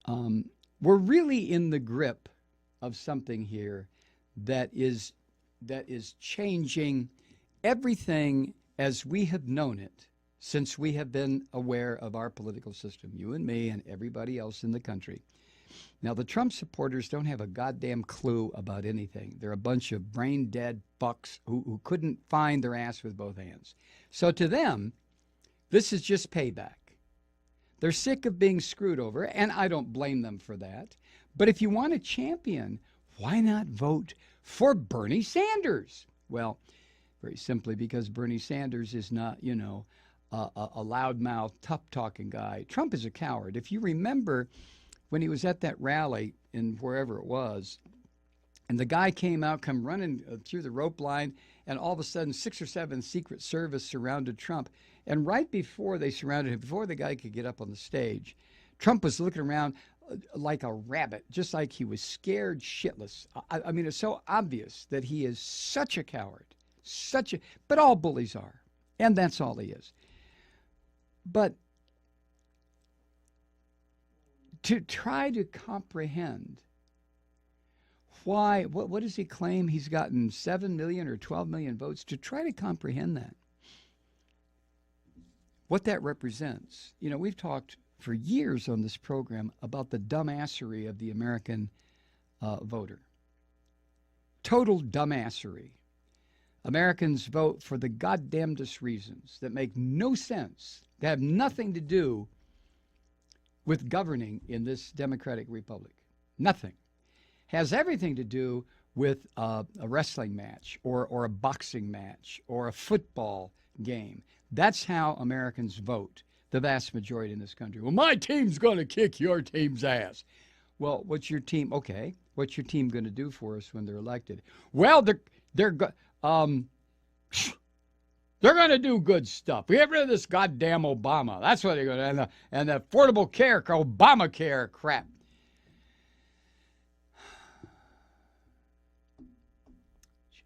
We're really in the grip of something here that is changing everything as we have known it since we have been aware of our political system, you and me and everybody else in the country. Now, the Trump supporters don't have a goddamn clue about anything. They're a bunch of brain dead fucks who couldn't find their ass with both hands. So to them, this is just payback. They're sick of being screwed over, and I don't blame them for that. But if you want a champion, why not vote for Bernie Sanders? Well, very simply because Bernie Sanders is not, a loudmouth, tough-talking guy. Trump is a coward. If you remember when he was at that rally in wherever it was, and the guy come running through the rope line, and all of a sudden 6 or 7 Secret Service surrounded Trump. And right before they surrounded him, before the guy could get up on the stage, Trump was looking around like a rabbit, just like he was scared shitless. I mean, it's so obvious that he is such a coward, but all bullies are, and that's all he is. But to try to comprehend why, what does he claim? He's gotten 7 million or 12 million votes. To try to comprehend that, what that represents. We've talked for years on this program about the dumbassery of the American voter. Total dumbassery. Americans vote for the goddamnedest reasons that make no sense, that have nothing to do with governing in this democratic republic. Nothing. Has everything to do with a wrestling match or a boxing match or a football game. That's how Americans vote, the vast majority in this country. Well, my team's going to kick your team's ass. Well, what's your team? Okay, what's your team going to do for us when they're elected? Well, they're going to do good stuff. We get rid of this goddamn Obama. That's what they're going to, and the Affordable Care, Obamacare crap.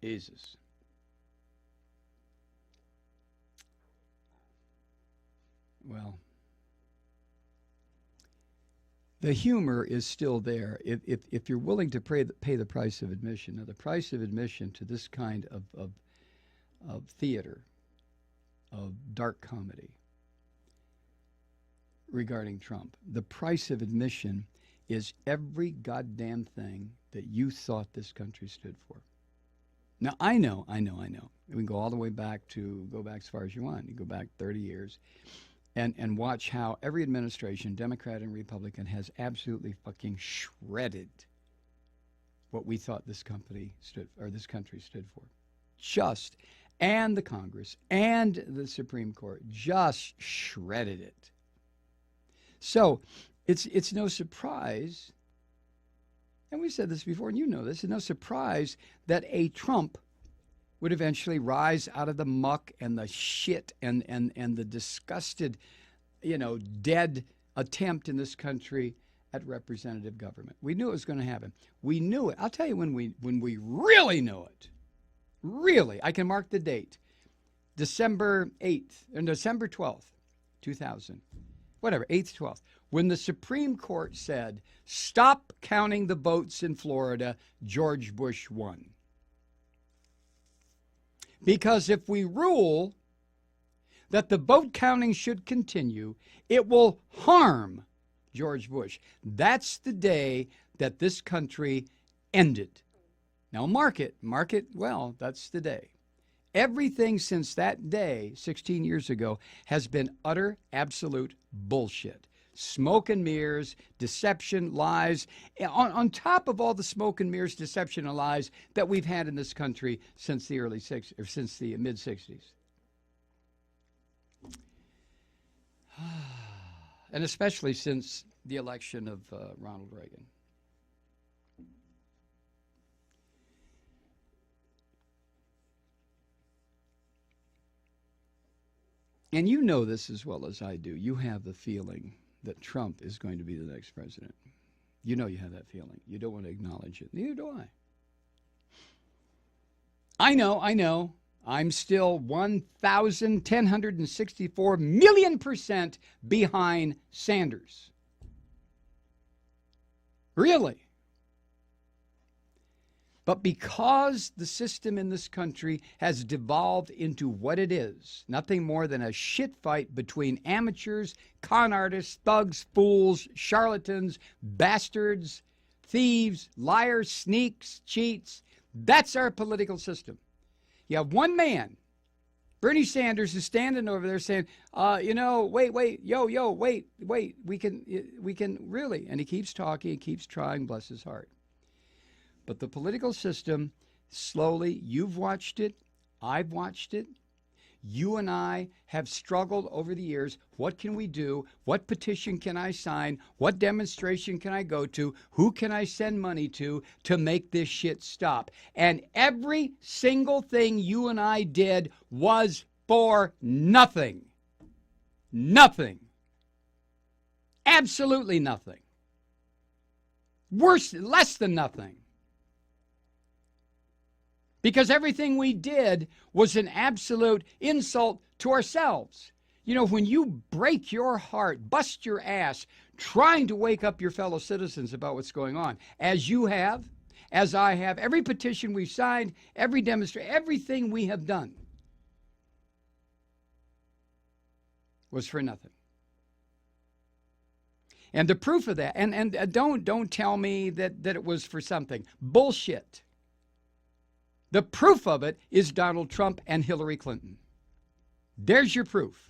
Jesus. Well, the humor is still there if you're willing to pay the price of admission. Now, the price of admission to this kind of theater, of dark comedy regarding Trump, the price of admission is every goddamn thing that you thought this country stood for. Now, I know. We can go back as far as you want. You go back 30 years. And watch how every administration, Democrat and Republican, has absolutely fucking shredded what we thought this country stood for. And the Congress and the Supreme Court just shredded it. So it's no surprise, and we've said this before, and you know this, it's no surprise that a Trump would eventually rise out of the muck and the shit and the disgusted, dead attempt in this country at representative government. We knew it was going to happen. We knew it. I'll tell you when we really knew it. Really, I can mark the date. December 8th, or December 12th, 2000. Whatever, 8th, 12th. When the Supreme Court said, stop counting the votes in Florida, George Bush won. Because if we rule that the vote counting should continue, it will harm George Bush. That's the day that this country ended. Now mark it well, that's the day. Everything since that day, 16 years ago, has been utter, absolute bullshit. Smoke and mirrors, deception, lies, on top of all the smoke and mirrors, deception, and lies that we've had in this country since the since the mid-60s. And especially since the election of Ronald Reagan. And you know this as well as I do. You have the feeling that Trump is going to be the next president. You know you have that feeling. You don't want to acknowledge it. Neither do I. I know. I'm still 1,164 million% behind Sanders. Really. But because the system in this country has devolved into what it is, nothing more than a shit fight between amateurs, con artists, thugs, fools, charlatans, bastards, thieves, liars, sneaks, cheats, that's our political system. You have one man, Bernie Sanders, is standing over there saying, wait, we can really, and he keeps talking, he keeps trying, bless his heart. But the political system, slowly, you've watched it, I've watched it. You and I have struggled over the years. What can we do? What petition can I sign? What demonstration can I go to? Who can I send money to make this shit stop? And every single thing you and I did was for nothing. Nothing. Absolutely nothing. Worse, less than nothing. Because everything we did was an absolute insult to ourselves. You know, when you break your heart, bust your ass, trying to wake up your fellow citizens about what's going on, as you have, as I have, every petition we've signed, every demonstration, everything we have done was for nothing. And the proof of that, and don't tell me that it was for something. Bullshit. The proof of it is Donald Trump and Hillary Clinton. There's your proof.